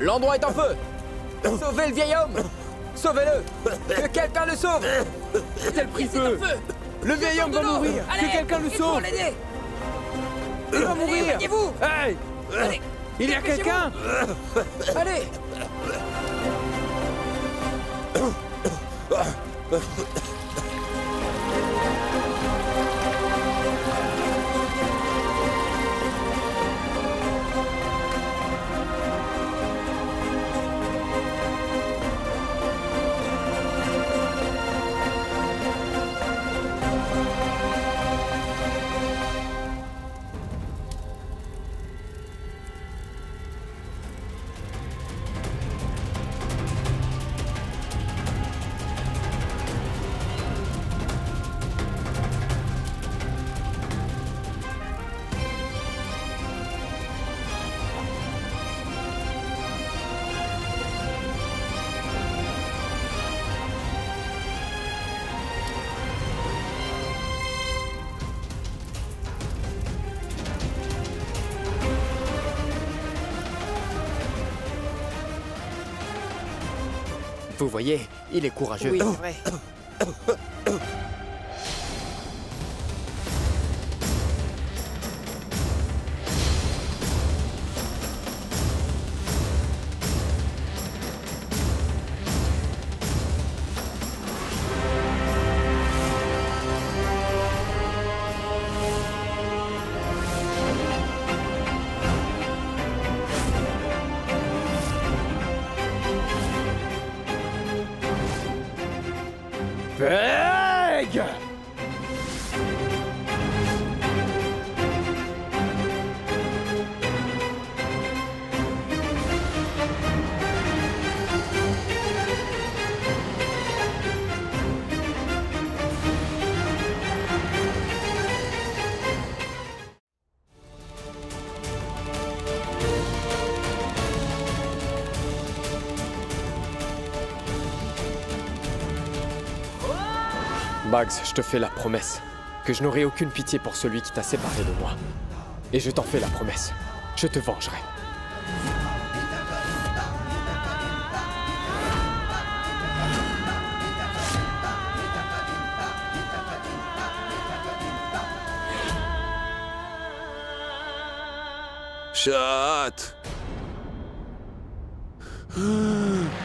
L'endroit est en feu. Sauvez le vieil homme. Sauvez-le. Que quelqu'un le sauve. Quel pris feu. Le vieil homme va mourir. Que quelqu'un le sauve. Il va mourir. Éloignez-vous. Hey. Allez. Il y a quelqu'un. Allez. Vous voyez, il est courageux. Oui, c'est vrai. Beg. Bugs, je te fais la promesse que je n'aurai aucune pitié pour celui qui t'a séparé de moi. Et je t'en fais la promesse. Je te vengerai. Chat.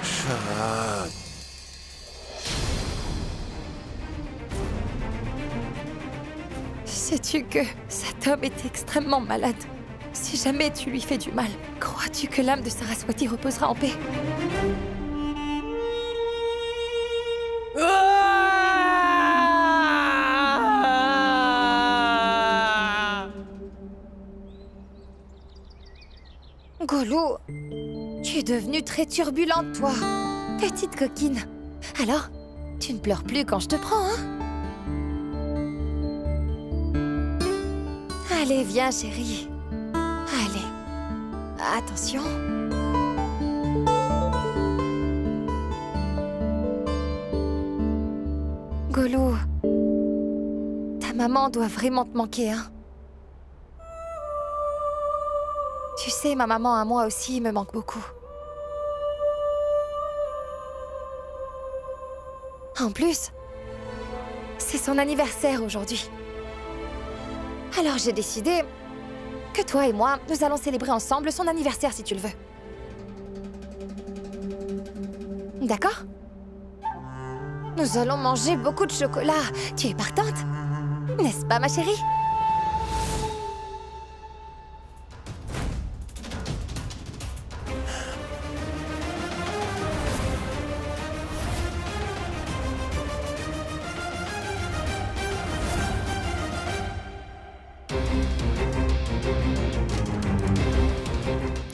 Chat. Sais-tu que cet homme est extrêmement malade? Si jamais tu lui fais du mal, crois-tu que l'âme de Saraswati reposera en paix? Golou, tu es devenue très turbulente, toi. Petite coquine. Alors, tu ne pleures plus quand je te prends, hein? Allez, viens, chérie. Allez. Attention. Golou, ta maman doit vraiment te manquer, hein? Tu sais, ma maman à moi aussi me manque beaucoup. En plus, c'est son anniversaire aujourd'hui. Alors j'ai décidé que toi et moi, nous allons célébrer ensemble son anniversaire si tu le veux. D'accord? Nous allons manger beaucoup de chocolat. Tu es partante? N'est-ce pas, ma chérie?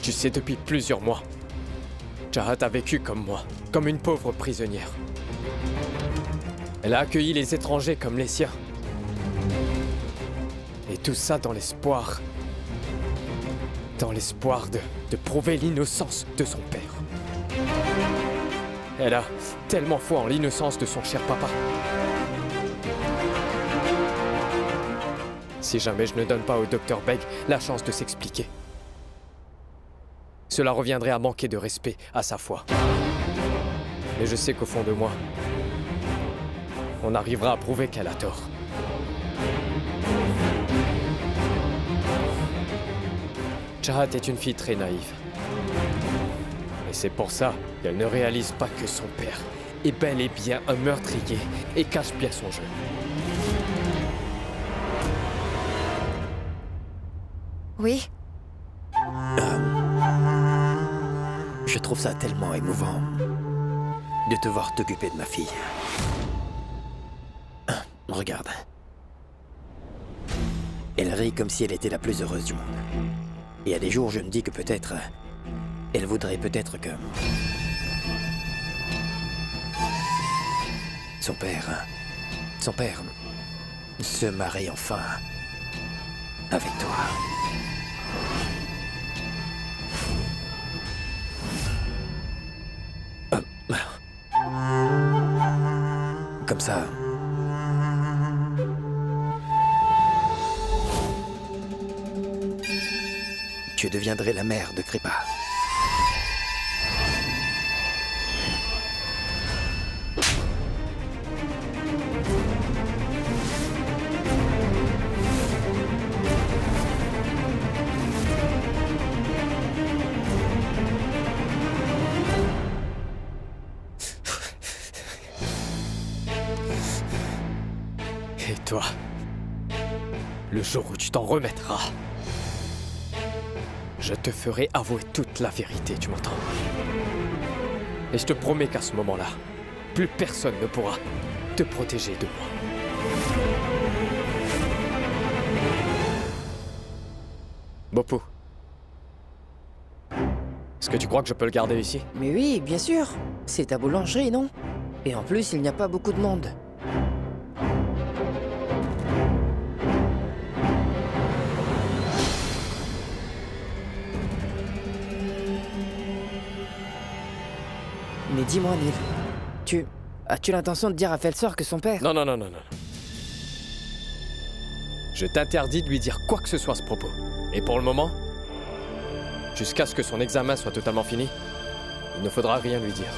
Tu sais, depuis plusieurs mois, Chahat a vécu comme moi, comme une pauvre prisonnière. Elle a accueilli les étrangers comme les siens. Et tout ça dans l'espoir... de prouver l'innocence de son père. Elle a tellement foi en l'innocence de son cher papa. Si jamais je ne donne pas au Dr Beg la chance de s'expliquer, cela reviendrait à manquer de respect à sa foi. Mais je sais qu'au fond de moi, on arrivera à prouver qu'elle a tort. Chahat est une fille très naïve. Et c'est pour ça qu'elle ne réalise pas que son père est bel et bien un meurtrier et cache bien son jeu. Oui? Je trouve ça tellement émouvant de te voir t'occuper de ma fille. Regarde. Elle rit comme si elle était la plus heureuse du monde. Et à des jours, je me dis que peut-être... elle voudrait peut-être que... Son père... se marie enfin... avec toi. Comme ça... tu deviendrais la mère de Kripa. Et toi, le jour où tu t'en remettras, je te ferai avouer toute la vérité, tu m'entends? Et je te promets qu'à ce moment-là, plus personne ne pourra te protéger de moi. Bopou, est-ce que tu crois que je peux le garder ici? Mais oui, bien sûr. C'est ta boulangerie, non? Et en plus, il n'y a pas beaucoup de monde. Mais dis-moi, Neil, as-tu l'intention de dire à Felsor que son père... Non. Je t'interdis de lui dire quoi que ce soit à ce propos. Et pour le moment, jusqu'à ce que son examen soit totalement fini, il ne faudra rien lui dire.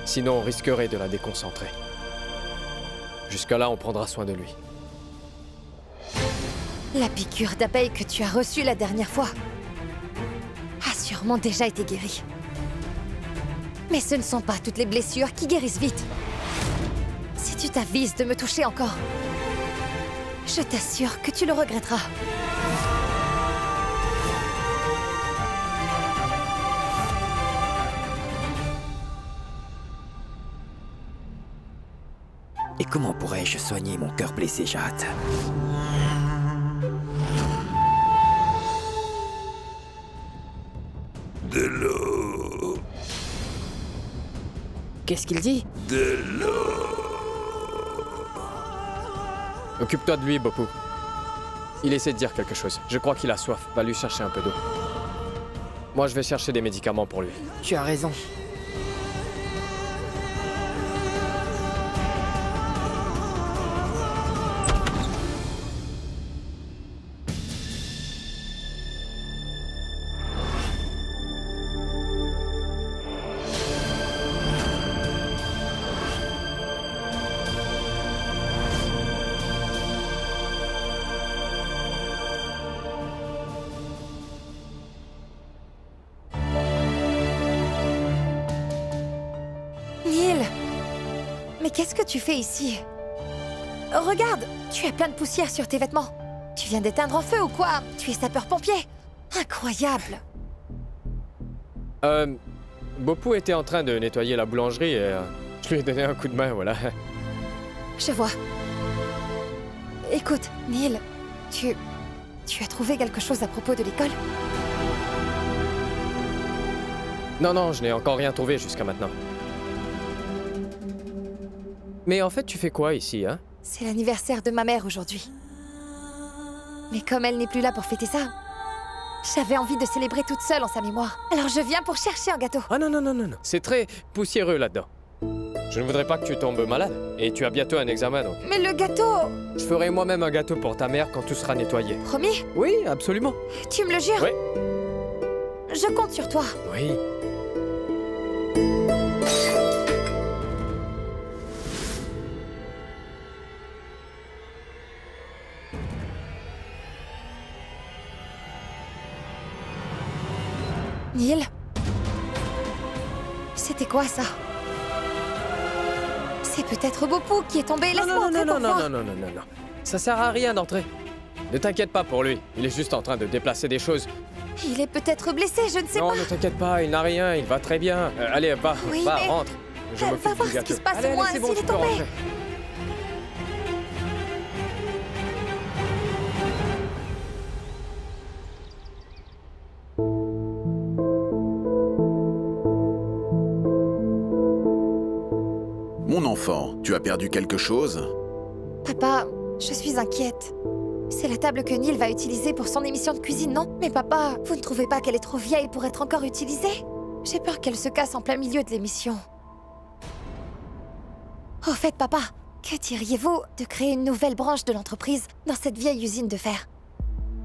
Sinon, on risquerait de la déconcentrer. Jusqu'à-là, on prendra soin de lui. La piqûre d'abeille que tu as reçue la dernière fois a sûrement déjà été guérie. Mais ce ne sont pas toutes les blessures qui guérissent vite. Si tu t'avises de me toucher encore, je t'assure que tu le regretteras. Et comment pourrais-je soigner mon cœur blessé, Chahat? De l'eau. Qu'est-ce qu'il dit? De l'eau. Occupe-toi de lui, Bopou. Il essaie de dire quelque chose. Je crois qu'il a soif. Va lui chercher un peu d'eau. Moi, je vais chercher des médicaments pour lui. Tu as raison. Mais qu'est-ce que tu fais ici? Regarde, tu as plein de poussière sur tes vêtements. Tu viens d'éteindre un feu ou quoi? Tu es sapeur-pompier. Incroyable. Bopou était en train de nettoyer la boulangerie et je lui ai donné un coup de main, voilà. Je vois. Écoute, Neil, tu as trouvé quelque chose à propos de l'école? Non, je n'ai encore rien trouvé jusqu'à maintenant. Mais en fait, tu fais quoi ici, hein? C'est l'anniversaire de ma mère aujourd'hui. Mais comme elle n'est plus là pour fêter ça, j'avais envie de célébrer toute seule en sa mémoire. Alors je viens pour chercher un gâteau. Ah non. C'est très poussiéreux là-dedans. Je ne voudrais pas que tu tombes malade. Et tu as bientôt un examen, donc. Mais le gâteau... Je ferai moi-même un gâteau pour ta mère quand tout sera nettoyé. Promis? Oui, absolument. Tu me le jures? Oui. je compte sur toi. Oui. Neil? C'était quoi ça? C'est peut-être Bopou qui est tombé. Laisse-moi entrer pour voir. Non. Ça sert à rien d'entrer. Ne t'inquiète pas pour lui. Il est juste en train de déplacer des choses. Il est peut-être blessé, je ne sais pas. Non, ne t'inquiète pas, il n'a rien, il va très bien. Allez, va, Oui, mais... rentre. Je m'occupe va voir du ce gâteau. qui se passe Allez, au moins, c'est bon, s'il tu est peux tombé. rentrer. Mon enfant, tu as perdu quelque chose? Papa, je suis inquiète. C'est la table que Neil va utiliser pour son émission de cuisine, non? Mais papa, vous ne trouvez pas qu'elle est trop vieille pour être encore utilisée? J'ai peur qu'elle se casse en plein milieu de l'émission. Au fait, papa, que diriez-vous de créer une nouvelle branche de l'entreprise dans cette vieille usine de fer?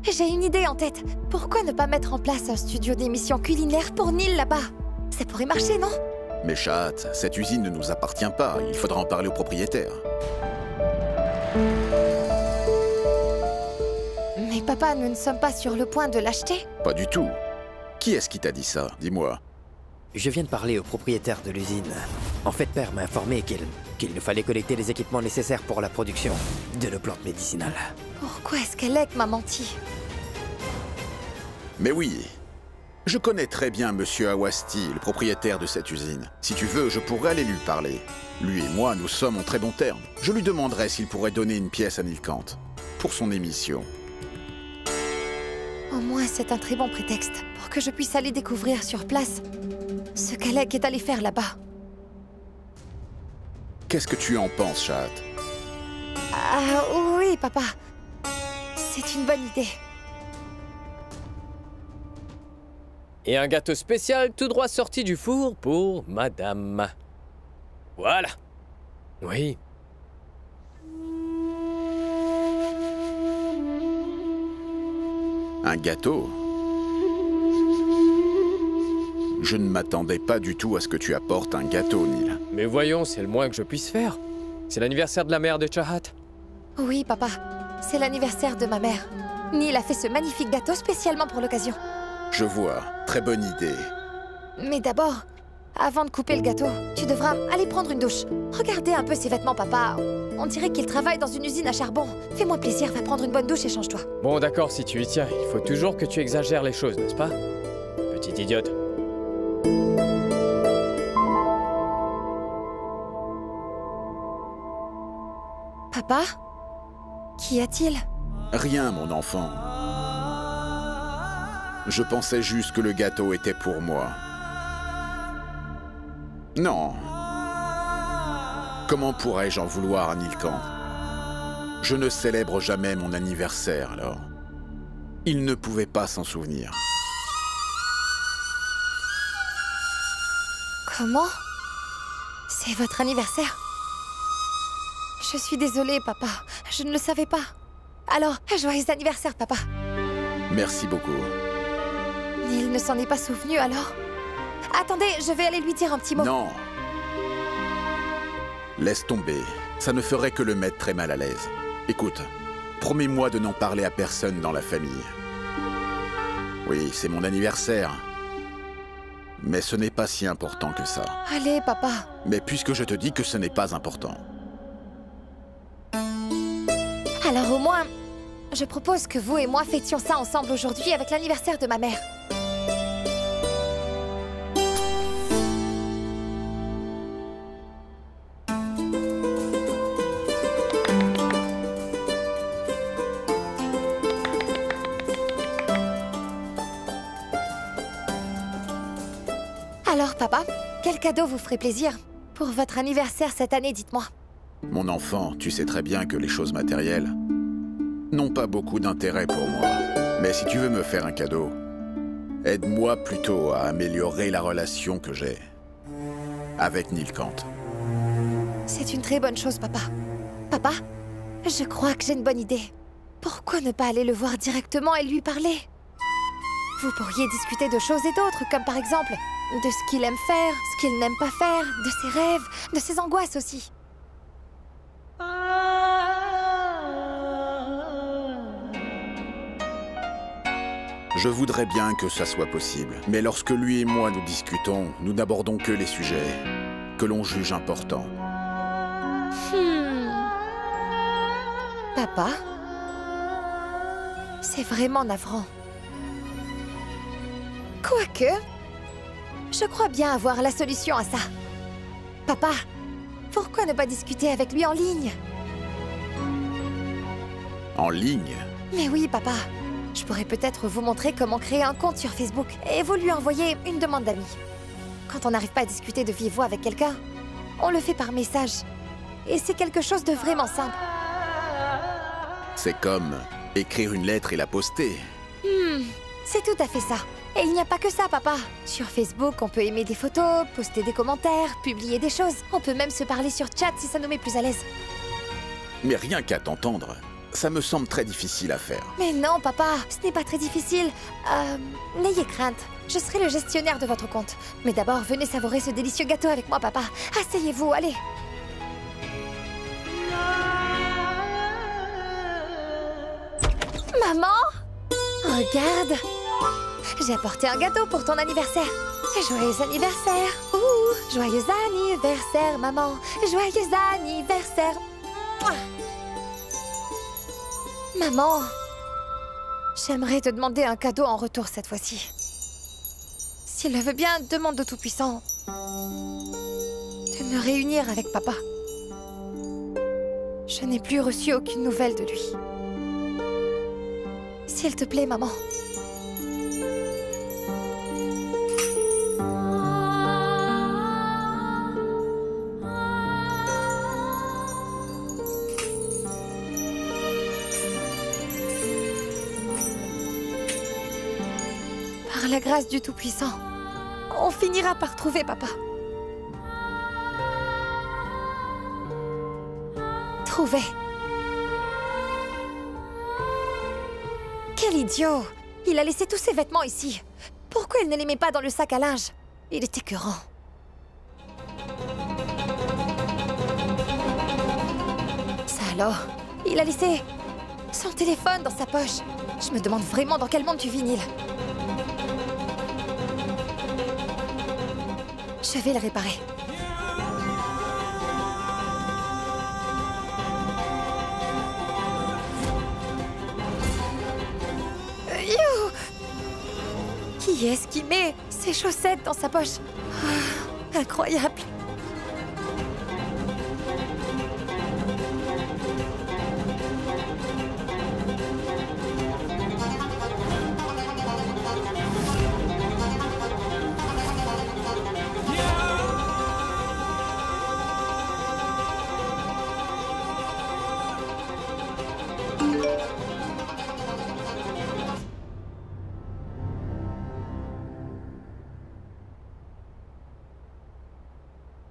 J'ai une idée en tête. Pourquoi ne pas mettre en place un studio d'émission culinaire pour Neil là-bas? Ça pourrait marcher, non? Mais chatte, cette usine ne nous appartient pas. Il faudra en parler au propriétaire. Mais papa, nous ne sommes pas sur le point de l'acheter? Pas du tout. Qui est-ce qui t'a dit ça? Dis-moi. Je viens de parler au propriétaire de l'usine. En fait, Père m'a informé qu'il nous fallait collecter les équipements nécessaires pour la production de nos plantes médicinales. Pourquoi est-ce qu'Alec m'a menti? Mais oui. Je connais très bien Monsieur Awasti, le propriétaire de cette usine. Si tu veux, je pourrais aller lui parler. Lui et moi, nous sommes en très bons termes. Je lui demanderai s'il pourrait donner une pièce à Nilkant pour son émission. Au moins, c'est un très bon prétexte pour que je puisse aller découvrir sur place ce qu'Alec est allé faire là-bas. Qu'est-ce que tu en penses, chatte? Ah oui, papa. C'est une bonne idée. Et un gâteau spécial tout droit sorti du four pour madame. Voilà. Oui. Un gâteau? Je ne m'attendais pas du tout à ce que tu apportes un gâteau, Neil. Mais voyons, c'est le moins que je puisse faire. C'est l'anniversaire de la mère de Chahat. Oui, papa. C'est l'anniversaire de ma mère. Neil a fait ce magnifique gâteau spécialement pour l'occasion. Je vois. Très bonne idée. Mais d'abord, avant de couper le gâteau, tu devras aller prendre une douche. Regardez un peu ses vêtements, papa. On dirait qu'il travaille dans une usine à charbon. Fais-moi plaisir, va prendre une bonne douche et change-toi. Bon, d'accord, si tu y tiens. Il faut toujours que tu exagères les choses, n'est-ce pas? Petite idiote. Papa? Qu'y a-t-il? Rien, mon enfant. Je pensais juste que le gâteau était pour moi. Non. Comment pourrais-je en vouloir à Nilkant? Je ne célèbre jamais mon anniversaire, alors. Il ne pouvait pas s'en souvenir. Comment? C'est votre anniversaire? Je suis désolée, papa. Je ne le savais pas. Alors, joyeux anniversaire, papa. Merci beaucoup. Neil ne s'en est pas souvenu, alors? Attendez, je vais aller lui dire un petit mot. Non. Laisse tomber. Ça ne ferait que le mettre très mal à l'aise. Écoute, promets-moi de n'en parler à personne dans la famille. Oui, c'est mon anniversaire. Mais ce n'est pas si important que ça. Allez, papa. Mais puisque je te dis que ce n'est pas important. Alors au moins, je propose que vous et moi fêtions ça ensemble aujourd'hui avec l'anniversaire de ma mère. Alors, papa, quel cadeau vous ferait plaisir pour votre anniversaire cette année, dites-moi? Mon enfant, tu sais très bien que les choses matérielles n'ont pas beaucoup d'intérêt pour moi. Mais si tu veux me faire un cadeau, aide-moi plutôt à améliorer la relation que j'ai avec Nilkant. C'est une très bonne chose, papa. Papa, je crois que j'ai une bonne idée. Pourquoi ne pas aller le voir directement et lui parler? Vous pourriez discuter de choses et d'autres, comme par exemple de ce qu'il aime faire, ce qu'il n'aime pas faire, de ses rêves, de ses angoisses aussi. Je voudrais bien que ça soit possible, mais lorsque lui et moi nous discutons, nous n'abordons que les sujets que l'on juge importants. Papa, c'est vraiment navrant. Quoique, je crois bien avoir la solution à ça. Papa, pourquoi ne pas discuter avec lui en ligne? En ligne? Mais oui, papa. Je pourrais peut-être vous montrer comment créer un compte sur Facebook et vous lui envoyer une demande d'amis. Quand on n'arrive pas à discuter de vive voix avec quelqu'un, on le fait par message. Et c'est quelque chose de vraiment simple. C'est comme écrire une lettre et la poster. C'est tout à fait ça. Et il n'y a pas que ça, papa. Sur Facebook, on peut aimer des photos, poster des commentaires, publier des choses. On peut même se parler sur chat si ça nous met plus à l'aise. Mais rien qu'à t'entendre, ça me semble très difficile à faire. Mais non, papa, ce n'est pas très difficile. N'ayez crainte. Je serai le gestionnaire de votre compte. Mais d'abord, venez savourer ce délicieux gâteau avec moi, papa. Asseyez-vous, allez. Maman, regarde. J'ai apporté un gâteau pour ton anniversaire. Joyeux anniversaire. Ouh, joyeux anniversaire, maman. Joyeux anniversaire. Mouah. Maman, j'aimerais te demander un cadeau en retour cette fois-ci. S'il le veut bien, demande au Tout-Puissant de me réunir avec papa. Je n'ai plus reçu aucune nouvelle de lui. S'il te plaît, maman. Par la grâce du Tout-Puissant, on finira par trouver papa. Trouver. Quel idiot! Il a laissé tous ses vêtements ici. Pourquoi il ne les met pas dans le sac à linge? Il est écœurant. Ça alors? Il a laissé son téléphone dans sa poche. Je me demande vraiment dans quel monde tu vis, Neil. Je vais le réparer. Qui est-ce qui met ses chaussettes dans sa poche? Incroyable.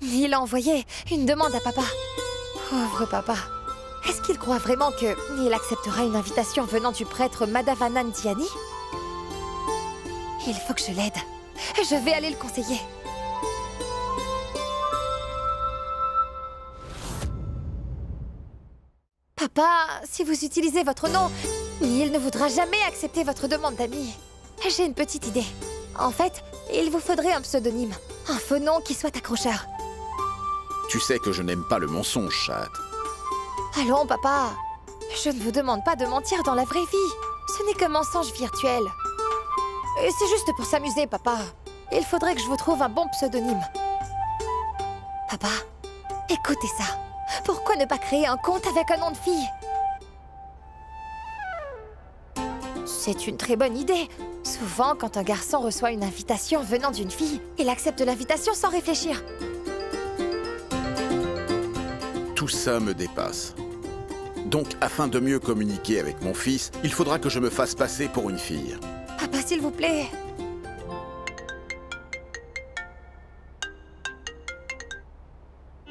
Il a envoyé une demande à papa. Pauvre papa. Est-ce qu'il croit vraiment que Neil acceptera une invitation venant du prêtre Madhavanandiani? Il faut que je l'aide. Je vais aller le conseiller. Papa, si vous utilisez votre nom, Neil ne voudra jamais accepter votre demande d'ami. J'ai une petite idée. En fait, il vous faudrait un pseudonyme. Un faux nom qui soit accrocheur. Tu sais que je n'aime pas le mensonge, Chat. Allons, papa. Je ne vous demande pas de mentir dans la vraie vie. Ce n'est qu'un mensonge virtuel. Et c'est juste pour s'amuser, papa. Il faudrait que je vous trouve un bon pseudonyme. Papa, écoutez ça. Pourquoi ne pas créer un compte avec un nom de fille? C'est une très bonne idée. Souvent, quand un garçon reçoit une invitation venant d'une fille, il accepte l'invitation sans réfléchir. Tout ça me dépasse. Donc, afin de mieux communiquer avec mon fils, il faudra que je me fasse passer pour une fille. Papa, s'il vous plaît.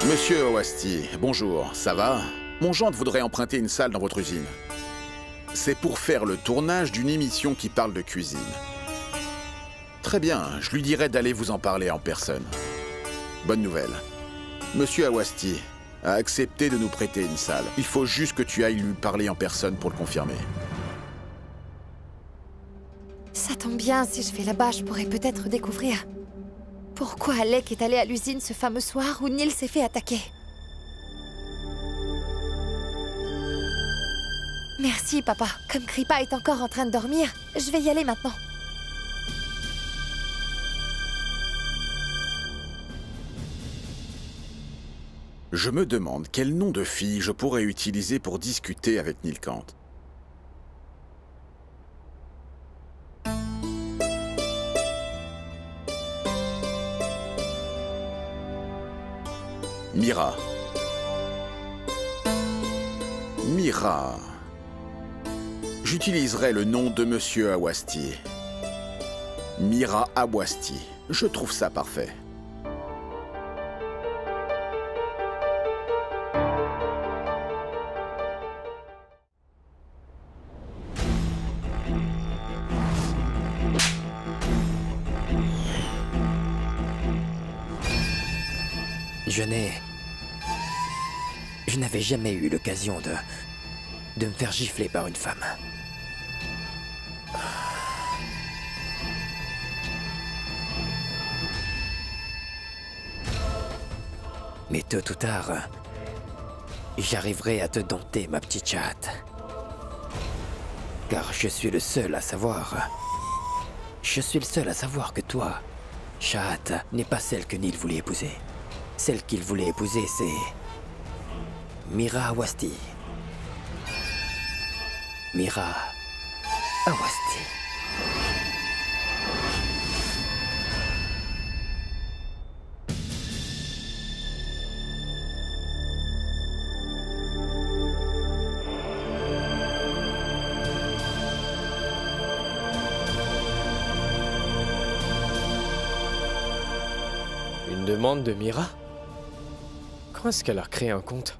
Monsieur Owasti, bonjour, ça va? Mon gendre voudrait emprunter une salle dans votre usine. C'est pour faire le tournage d'une émission qui parle de cuisine. Très bien, je lui dirai d'aller vous en parler en personne. Bonne nouvelle. Monsieur Awasti a accepté de nous prêter une salle. Il faut juste que tu ailles lui parler en personne pour le confirmer. Ça tombe bien, si je vais là-bas, je pourrais peut-être découvrir pourquoi Alec est allé à l'usine ce fameux soir où Neil s'est fait attaquer. Merci, papa. Comme Kripa est encore en train de dormir, je vais y aller maintenant. Je me demande quel nom de fille je pourrais utiliser pour discuter avec Neil Kant. Mira. Mira. J'utiliserai le nom de Monsieur Awasti. Mira Awasti. Je trouve ça parfait. Je n'avais jamais eu l'occasion de me faire gifler par une femme. Mais tôt ou tard, j'arriverai à te dompter, ma petite chatte. Car je suis le seul à savoir. Je suis le seul à savoir que toi, Chahat, n'est pas celle que Neil voulait épouser. Celle qu'il voulait épouser, c'est Mira Awasti. Mira Awasti. Une demande de Mira? Quand est-ce qu'elle a créé un compte?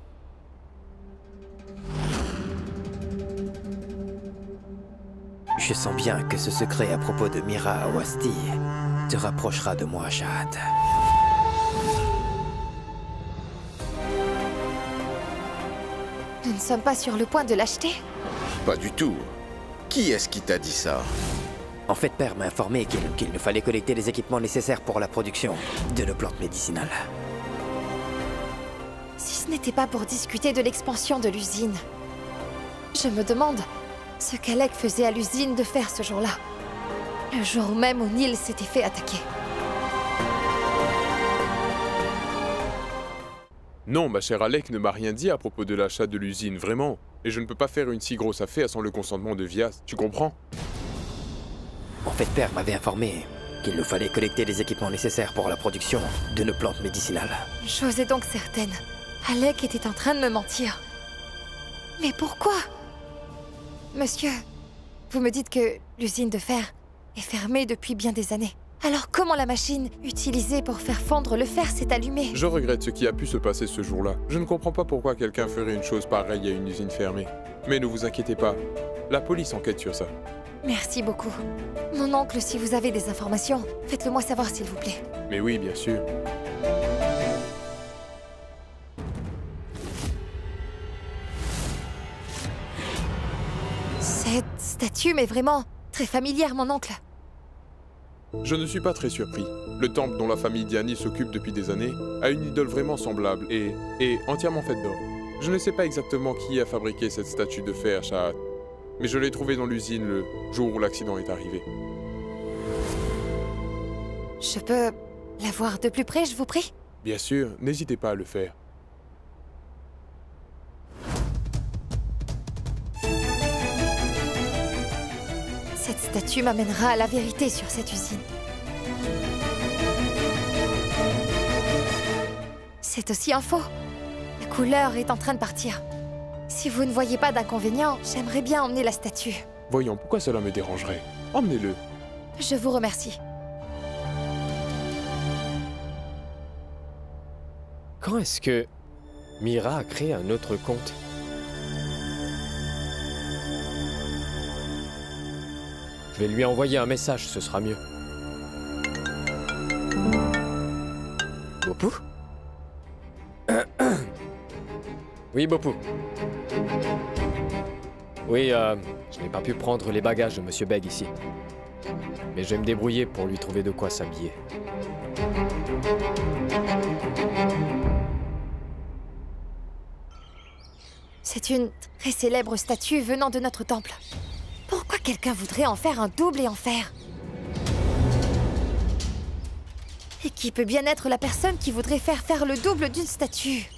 Je sens bien que ce secret à propos de Mira Awasti te rapprochera de moi, Chahat. Nous ne sommes pas sur le point de l'acheter? Pas du tout. Qui est-ce qui t'a dit ça? En fait, Père m'a informé qu'il nous fallait collecter les équipements nécessaires pour la production de nos plantes médicinales. Si ce n'était pas pour discuter de l'expansion de l'usine, je me demande ce qu'Alec faisait à l'usine de faire ce jour-là. Le jour même où Neil s'était fait attaquer. Non, ma chère Alec ne m'a rien dit à propos de l'achat de l'usine, vraiment. Et je ne peux pas faire une si grosse affaire sans le consentement de Vias, tu comprends? En fait, Père m'avait informé qu'il nous fallait collecter les équipements nécessaires pour la production de nos plantes médicinales. Une chose est donc certaine. Alec était en train de me mentir. Mais pourquoi? Monsieur, vous me dites que l'usine de fer est fermée depuis bien des années. Alors comment la machine utilisée pour faire fondre le fer s'est allumée? Je regrette ce qui a pu se passer ce jour-là. Je ne comprends pas pourquoi quelqu'un ferait une chose pareille à une usine fermée. Mais ne vous inquiétez pas, la police enquête sur ça. Merci beaucoup. Mon oncle, si vous avez des informations, faites-le moi savoir s'il vous plaît. Mais oui, bien sûr. Cette statue m'est vraiment très familière, mon oncle. Je ne suis pas très surpris. Le temple dont la famille Diani s'occupe depuis des années a une idole vraiment semblable et entièrement faite d'or. Je ne sais pas exactement qui a fabriqué cette statue de fer, Chahat, mais je l'ai trouvée dans l'usine le jour où l'accident est arrivé. Je peux la voir de plus près, je vous prie? Bien sûr, n'hésitez pas à le faire. Cette statue m'amènera à la vérité sur cette usine. C'est aussi un faux. La couleur est en train de partir. Si vous ne voyez pas d'inconvénient, j'aimerais bien emmener la statue. Voyons, pourquoi cela me dérangerait? Emmenez-le. Je vous remercie. Quand est-ce que Mira a créé un autre compte? Je vais lui envoyer un message, ce sera mieux. Bopou? Oui, Bopou. Oui, je n'ai pas pu prendre les bagages de Monsieur Beg ici. Mais je vais me débrouiller pour lui trouver de quoi s'habiller. C'est une très célèbre statue venant de notre temple. Pourquoi quelqu'un voudrait en faire un double et en fer? Et qui peut bien être la personne qui voudrait faire le double d'une statue?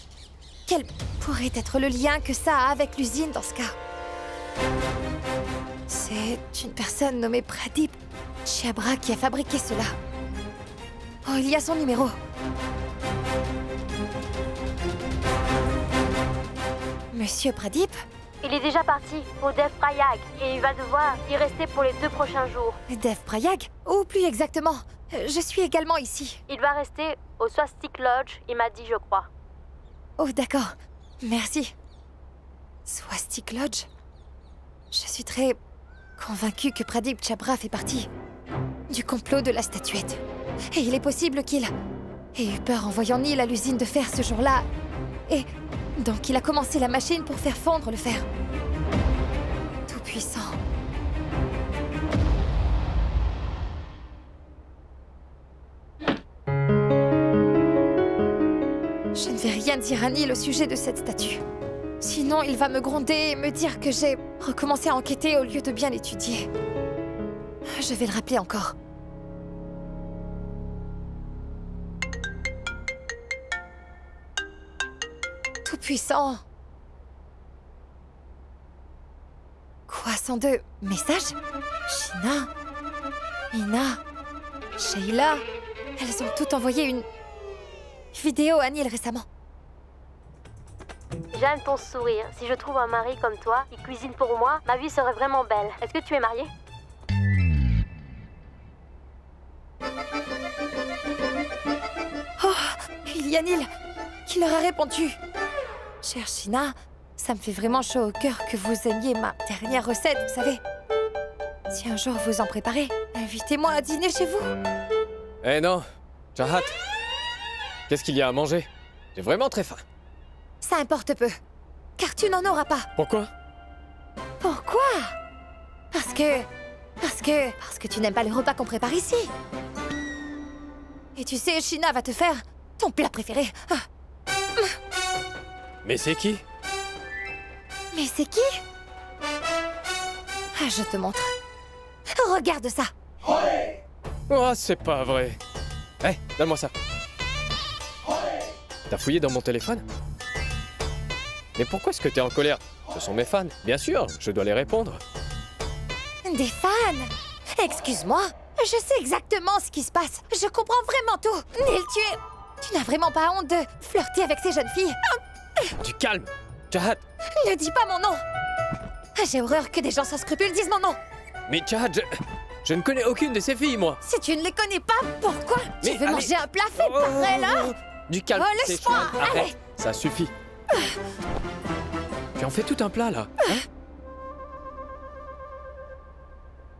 Quel pourrait être le lien que ça a avec l'usine dans ce cas? C'est une personne nommée Pradip Chabra qui a fabriqué cela. Oh, il y a son numéro. Monsieur Pradip? Il est déjà parti au Dev Prayag et il va devoir y rester pour les 2 prochains jours. Dev Prayag? Ou plus exactement, je suis également ici. Il va rester au Swastik Lodge, il m'a dit, je crois. Oh, d'accord. Merci. Swastik Lodge? Je suis très convaincue que Pradip Chabra fait partie du complot de la statuette. Et il est possible qu'il ait eu peur en voyant Neil à l'usine de fer ce jour-là. Et donc il a commencé la machine pour faire fondre le fer. Tout puissant. Je ne vais rien dire à Neil au sujet de cette statue. Sinon, il va me gronder et me dire que j'ai recommencé à enquêter au lieu de bien l'étudier. Je vais le rappeler encore. Tout-puissant. Quoi, 102 messages? Shina, Ina, Sheila, elles ont toutes envoyé une vidéo à Neil récemment. J'aime ton sourire. Si je trouve un mari comme toi, qui cuisine pour moi, ma vie serait vraiment belle. Est-ce que tu es mariée? Oh, il y a Neil qui leur a répondu. Chère Shina, ça me fait vraiment chaud au cœur que vous aimiez ma dernière recette, vous savez. Si un jour vous en préparez, invitez-moi à dîner chez vous. Eh non, Chahat. Qu'est-ce qu'il y a à manger? J'ai vraiment très faim. Ça importe peu, car tu n'en auras pas. Pourquoi? Pourquoi? Parce que tu n'aimes pas le repas qu'on prépare ici. Et tu sais, Shina va te faire ton plat préféré. Ah. Mais c'est qui? Mais c'est qui? Ah, je te montre. Regarde ça. Oh, c'est pas vrai. Eh, donne-moi ça. T'as fouillé dans mon téléphone? Mais pourquoi est-ce que t'es en colère? Ce sont mes fans. Bien sûr, je dois les répondre. Des fans? Excuse-moi, je sais exactement ce qui se passe. Je comprends vraiment tout. Neil, tu n'as vraiment pas honte de flirter avec ces jeunes filles? Du calme, Chahat. Ne dis pas mon nom. J'ai horreur que des gens sans scrupules disent mon nom. Mais Chahat, je ne connais aucune de ces filles, moi. Si tu ne les connais pas, pourquoi? Tu veux manger un plat fait par elle, hein? Du calme, Oh, c'est laisse-moi, chouette. Arrête, allez. ça suffit. Tu en fais tout un plat, là. Hein?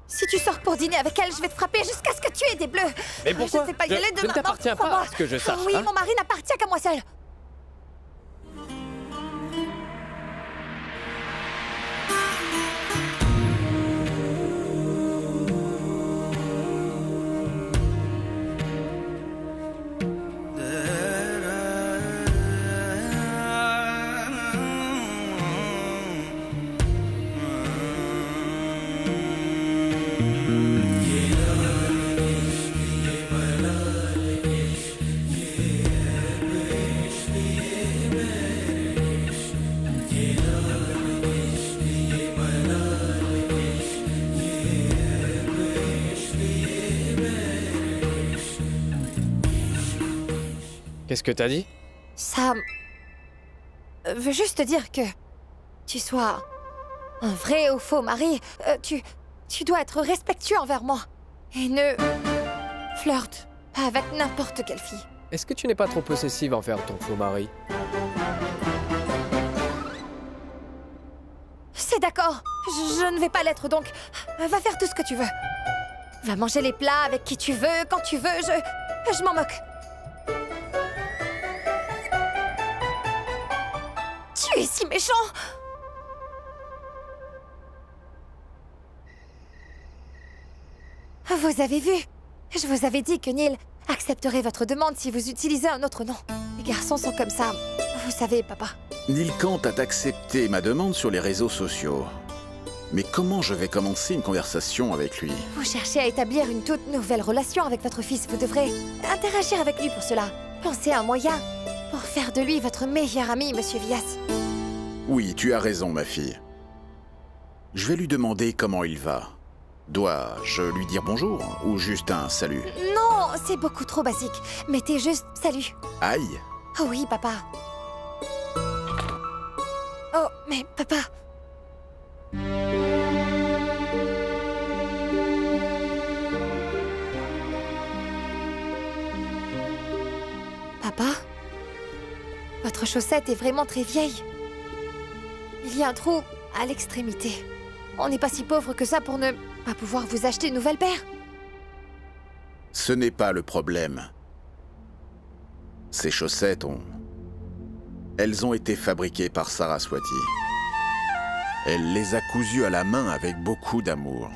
Si tu sors pour dîner avec elle, je vais te frapper jusqu'à ce que tu aies des bleus. Mais pourquoi? Je ne sais pas y aller Je demain. ne t'appartiens pas, à ce que je sache. Oui, hein? mon mari n'appartient qu'à moi seul. Qu'est-ce que t'as dit? Ça veut juste dire que tu sois un vrai ou faux mari, tu dois être respectueux envers moi et ne flirte pas avec n'importe quelle fille. Est-ce que tu n'es pas trop possessive envers ton faux mari? C'est d'accord, je ne vais pas l'être donc. Va faire tout ce que tu veux. Va manger les plats avec qui tu veux, quand tu veux, je m'en moque. est si méchant! Vous avez vu? Je vous avais dit que Neil accepterait votre demande si vous utilisez un autre nom. Les garçons sont comme ça. Vous savez, papa. Neil Kant a accepté ma demande sur les réseaux sociaux. Mais comment je vais commencer une conversation avec lui? Vous cherchez à établir une toute nouvelle relation avec votre fils. Vous devrez interagir avec lui pour cela. Pensez à un moyen pour faire de lui votre meilleur ami, Monsieur Vias. Oui, tu as raison, ma fille. Je vais lui demander comment il va. Dois-je lui dire bonjour ou juste un salut? Non, c'est beaucoup trop basique. Mettez juste salut. Aïe! Oh oui, papa. Oh, mais papa... Papa? Votre chaussette est vraiment très vieille. Il y a un trou à l'extrémité. On n'est pas si pauvre que ça pour ne pas pouvoir vous acheter une nouvelle paire. Ce n'est pas le problème. Ces chaussettes Elles ont été fabriquées par Saraswati. Elle les a cousues à la main avec beaucoup d'amour.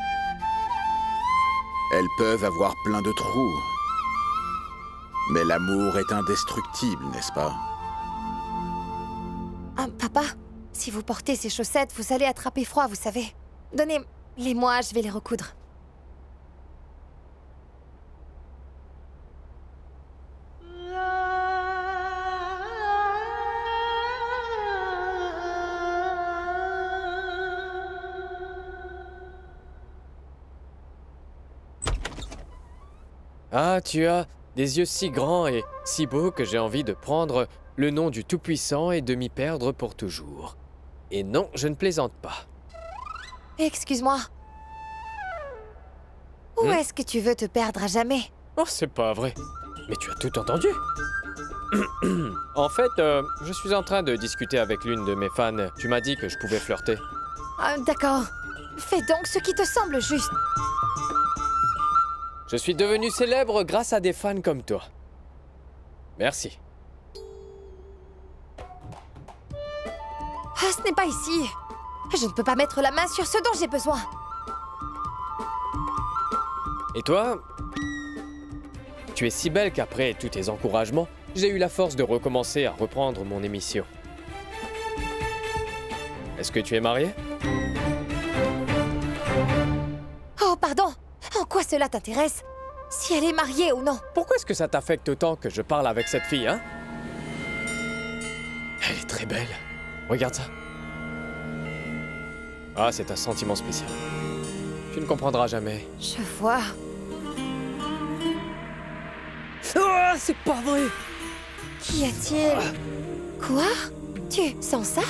Elles peuvent avoir plein de trous. Mais l'amour est indestructible, n'est-ce pas? Ah, papa, si vous portez ces chaussettes, vous allez attraper froid, vous savez. Donnez-les-moi, je vais les recoudre. Ah, tu as des yeux si grands et si beaux que j'ai envie de prendre le nom du Tout-Puissant et de m'y perdre pour toujours. Et non, je ne plaisante pas. Excuse-moi. Où est-ce que tu veux te perdre à jamais? Oh, c'est pas vrai. Mais tu as tout entendu. En fait, je suis en train de discuter avec l'une de mes fans. Tu m'as dit que je pouvais flirter. Ah, d'accord. Fais donc ce qui te semble juste. Je suis devenu célèbre grâce à des fans comme toi. Merci. Ah, ce n'est pas ici. Je ne peux pas mettre la main sur ce dont j'ai besoin. Et toi? Tu es si belle qu'après tous tes encouragements, j'ai eu la force de recommencer à reprendre mon émission. Est-ce que tu es mariée? Oh, pardon. En quoi cela t'intéresse? Si elle est mariée ou non? Pourquoi est-ce que ça t'affecte autant que je parle avec cette fille, hein? Elle est très belle. Regarde ça. Ah, c'est un sentiment spécial. Tu ne comprendras jamais. Je vois. Oh, c'est pas vrai! Qu'y a-t-il? Quoi? Tu sens ça?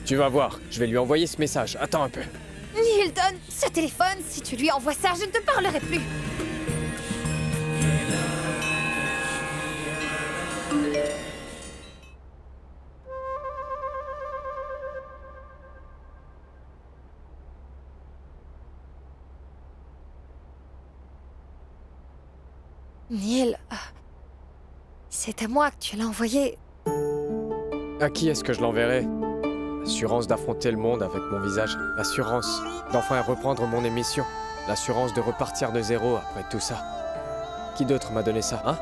Tu vas voir, je vais lui envoyer ce message. Attends un peu. Neil, donne ce téléphone. Si tu lui envoies ça, je ne te parlerai plus. Neil, c'est à moi que tu l'as envoyé. À qui est-ce que je l'enverrai? L'assurance d'affronter le monde avec mon visage. L'assurance d'enfin reprendre mon émission. L'assurance de repartir de zéro après tout ça. Qui d'autre m'a donné ça, hein?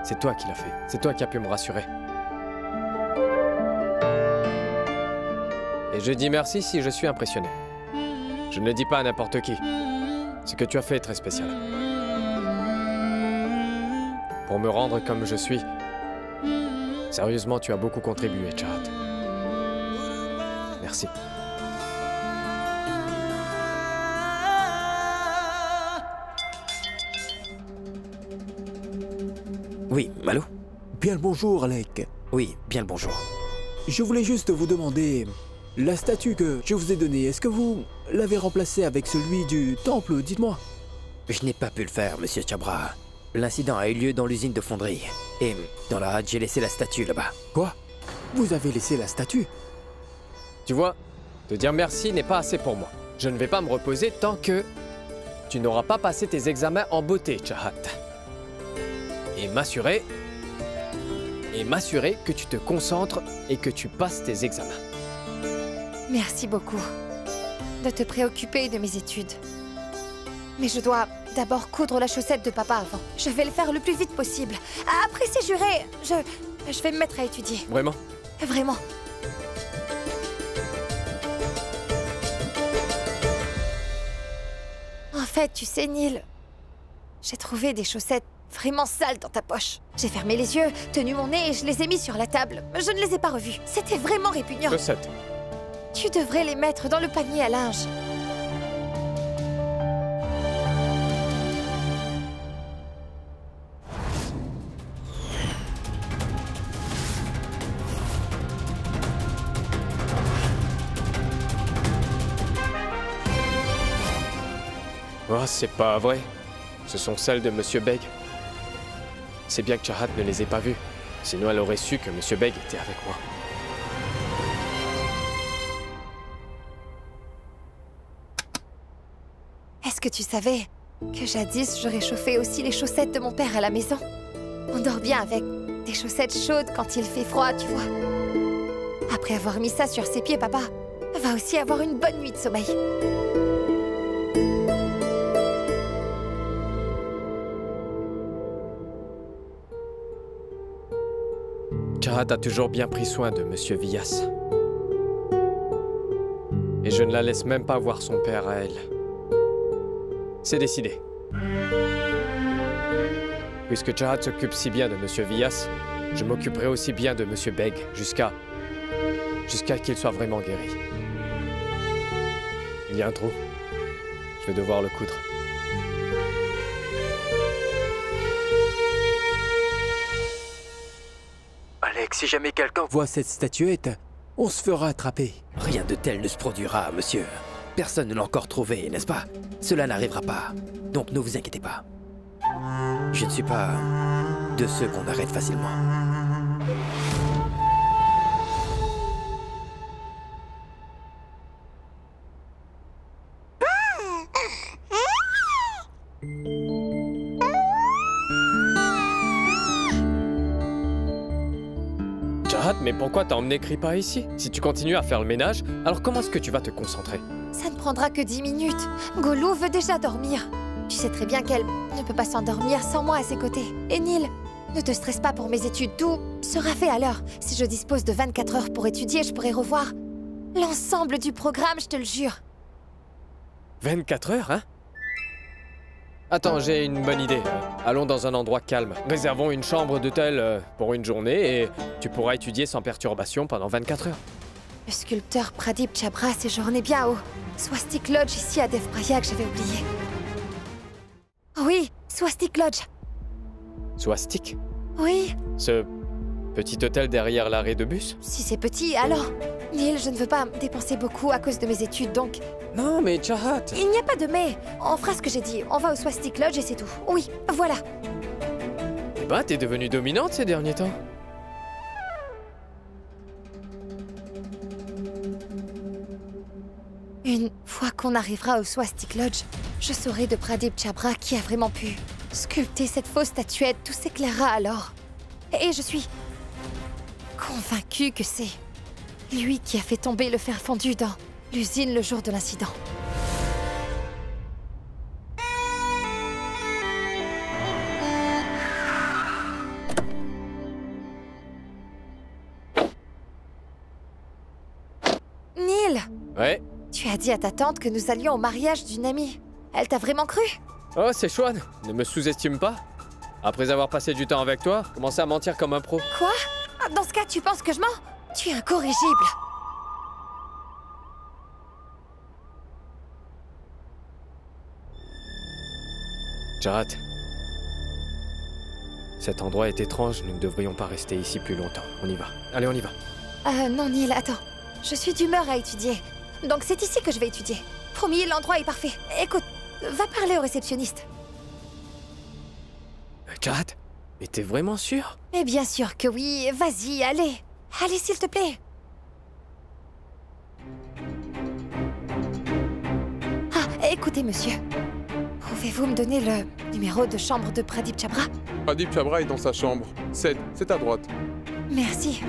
C'est toi qui l'as fait. C'est toi qui as pu me rassurer. Et je dis merci si je suis impressionné. Je ne le dis pas à n'importe qui. Ce que tu as fait est très spécial. Pour me rendre comme je suis, sérieusement, tu as beaucoup contribué, Chahat. Merci. Oui, allô? Bien le bonjour, Alec. Oui, bien le bonjour. Je voulais juste vous demander... La statue que je vous ai donnée, est-ce que vous l'avez remplacée avec celui du temple? Dites-moi. Je n'ai pas pu le faire, monsieur Chabra. L'incident a eu lieu dans l'usine de fonderie. Et dans la hâte, j'ai laissé la statue là-bas. Quoi? Vous avez laissé la statue? Tu vois, te dire merci n'est pas assez pour moi. Je ne vais pas me reposer tant que tu n'auras pas passé tes examens en beauté, Chahat. Et m'assurer que tu te concentres et que tu passes tes examens. Merci beaucoup de te préoccuper de mes études. Mais je dois d'abord coudre la chaussette de papa avant. Je vais le faire le plus vite possible. Après, c'est juré, je vais me mettre à étudier. Vraiment? Vraiment. En fait, tu sais, Neil, j'ai trouvé des chaussettes vraiment sales dans ta poche. J'ai fermé les yeux, tenu mon nez et je les ai mis sur la table. Je ne les ai pas revues. C'était vraiment répugnant. Chaussettes. Tu devrais les mettre dans le panier à linge. Oh, c'est pas vrai. Ce sont celles de Monsieur Beg. C'est bien que Chahat ne les ait pas vues. Sinon, elle aurait su que Monsieur Beg était avec moi. Est-ce que tu savais que jadis, je réchauffais aussi les chaussettes de mon père à la maison? On dort bien avec des chaussettes chaudes quand il fait froid, tu vois. Après avoir mis ça sur ses pieds, papa va aussi avoir une bonne nuit de sommeil. Chahat a toujours bien pris soin de Monsieur Villas. Et je ne la laisse même pas voir son père à elle. C'est décidé. Puisque Chahat s'occupe si bien de Monsieur Villas, je m'occuperai aussi bien de Monsieur Beg jusqu'à qu'il soit vraiment guéri. Il y a un trou. Je vais devoir le coudre. Alex, si jamais quelqu'un... Voit cette statuette, on se fera attraper. Rien de tel ne se produira, monsieur. Personne ne l'a encore trouvé, n'est-ce pas? Cela n'arrivera pas. Donc ne vous inquiétez pas. Je ne suis pas de ceux qu'on arrête facilement. Chahat, mais pourquoi t'as emmené Kripa ici? Si tu continues à faire le ménage, alors comment est-ce que tu vas te concentrer? Ça ne prendra que 10 minutes. Golou veut déjà dormir. Tu sais très bien qu'elle ne peut pas s'endormir sans moi à ses côtés. Et Neil, ne te stresse pas pour mes études. Tout sera fait à l'heure. Si je dispose de 24 heures pour étudier, je pourrai revoir l'ensemble du programme, je te le jure. 24 heures, hein? Attends, j'ai une bonne idée. Allons dans un endroit calme. Réservons une chambre d'hôtel pour une journée et tu pourras étudier sans perturbation pendant 24 heures. Le sculpteur Pradip Chabra séjournait bien au Swastik Lodge ici à Devprayag, j'avais oublié. Oui, Swastik Lodge. Swastik? Oui. Ce petit hôtel derrière l'arrêt de bus? Si c'est petit, alors Neil, je ne veux pas dépenser beaucoup à cause de mes études, donc... Non, mais Chahat... Il n'y a pas de mais. On fera ce que j'ai dit. On va au Swastik Lodge et c'est tout. Oui, voilà. Eh ben, t'es devenue dominante ces derniers temps. Une fois qu'on arrivera au Swastik Lodge, je saurai de Pradip Chabra qui a vraiment pu sculpter cette fausse statuette. Tout s'éclairera alors. Et je suis convaincue que c'est lui qui a fait tomber le fer fondu dans l'usine le jour de l'incident. Neil, dit à ta tante que nous allions au mariage d'une amie. Elle t'a vraiment cru? Oh, c'est Xuan, ne me sous-estime pas. Après avoir passé du temps avec toi, commencer à mentir comme un pro. Quoi? Dans ce cas, tu penses que je mens? Tu es incorrigible. Chahat. Cet endroit est étrange, nous ne devrions pas rester ici plus longtemps. On y va. Allez, on y va. Non, Neil, attends. Je suis d'humeur à étudier. Donc c'est ici que je vais étudier. Promis, l'endroit est parfait. Écoute, va parler au réceptionniste. Chahat, mais t'es vraiment sûr? Mais bien sûr que oui. Vas-y, allez. Allez, s'il te plaît. Ah, écoutez, monsieur. Pouvez-vous me donner le numéro de chambre de Pradip Chabra? Pradip Chabra est dans sa chambre. C'est à droite. Merci.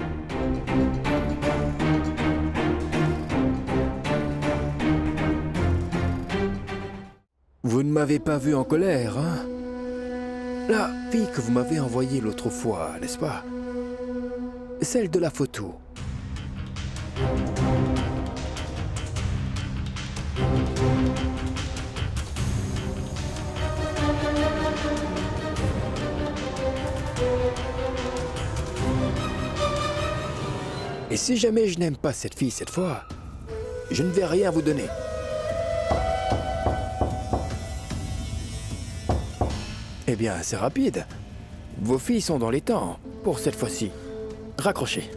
Vous ne m'avez pas vu en colère, hein? La fille que vous m'avez envoyée l'autre fois, n'est-ce pas? Celle de la photo. Et si jamais je n'aime pas cette fille cette fois, je ne vais rien vous donner. Eh bien, c'est rapide. Vos filles sont dans les temps, pour cette fois-ci. Raccrochez.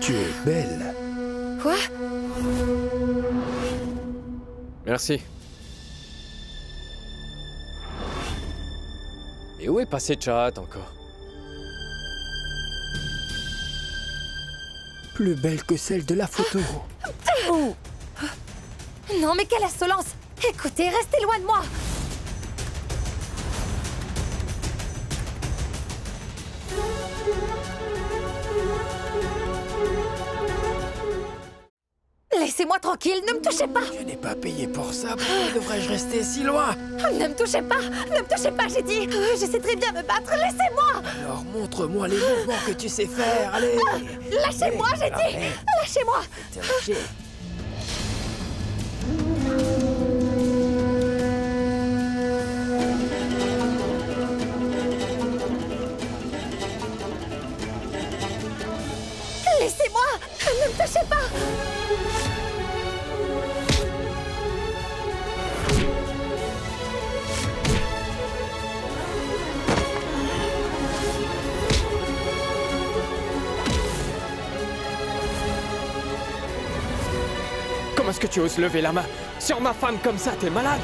Tu es belle. Quoi? Merci. Et où est passé Chahat encore? Plus belle que celle de la photo. Non, mais quelle insolence! Écoutez, restez loin de moi! Laissez-moi tranquille, ne me touchez pas! Je n'ai pas payé pour ça, pourquoi devrais-je rester si loin? Ne me touchez pas! Ne me touchez pas, j'ai dit! Je sais très bien me battre, laissez-moi! Alors montre-moi les mouvements que tu sais faire, allez! Lâchez-moi, j'ai dit! Lâchez-moi! Laissez-moi! Ne me touchez pas! Comment est-ce que tu oses lever la main sur ma femme comme ça? T'es malade?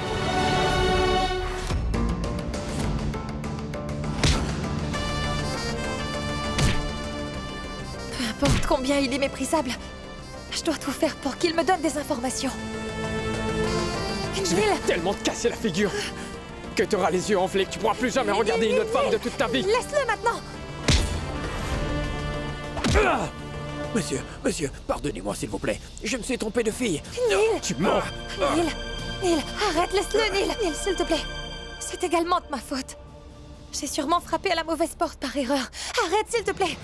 Peu importe combien il est méprisable, je dois tout faire pour qu'il me donne des informations. Je vais tellement te casser la figure que tu auras les yeux enflés, que tu pourras plus jamais regarder une autre femme de toute ta vie. Laisse-le maintenant! Monsieur, pardonnez-moi s'il vous plaît. Je me suis trompé de fille. Neil! Tu mens! Neil, arrête, laisse-le, Neil! Neil, s'il te plaît. C'est également de ma faute. J'ai sûrement frappé à la mauvaise porte par erreur. Arrête, s'il te plaît!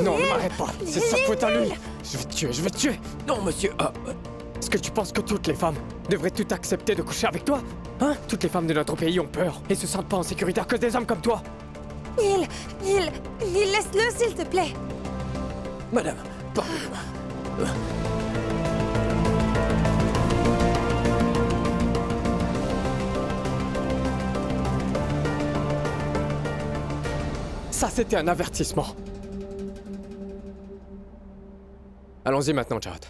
Non, Neil, ne m'arrête pas! C'est sa faute à lui! Je vais te tuer, je vais te tuer! Non, monsieur. Est-ce que tu penses que toutes les femmes devraient tout accepter de coucher avec toi? Hein? Toutes les femmes de notre pays ont peur et se sentent pas en sécurité à cause des hommes comme toi! Neil, laisse-le, s'il te plaît! Madame, pardonnez-moi. Ça, c'était un avertissement. Allons-y maintenant, Chahat.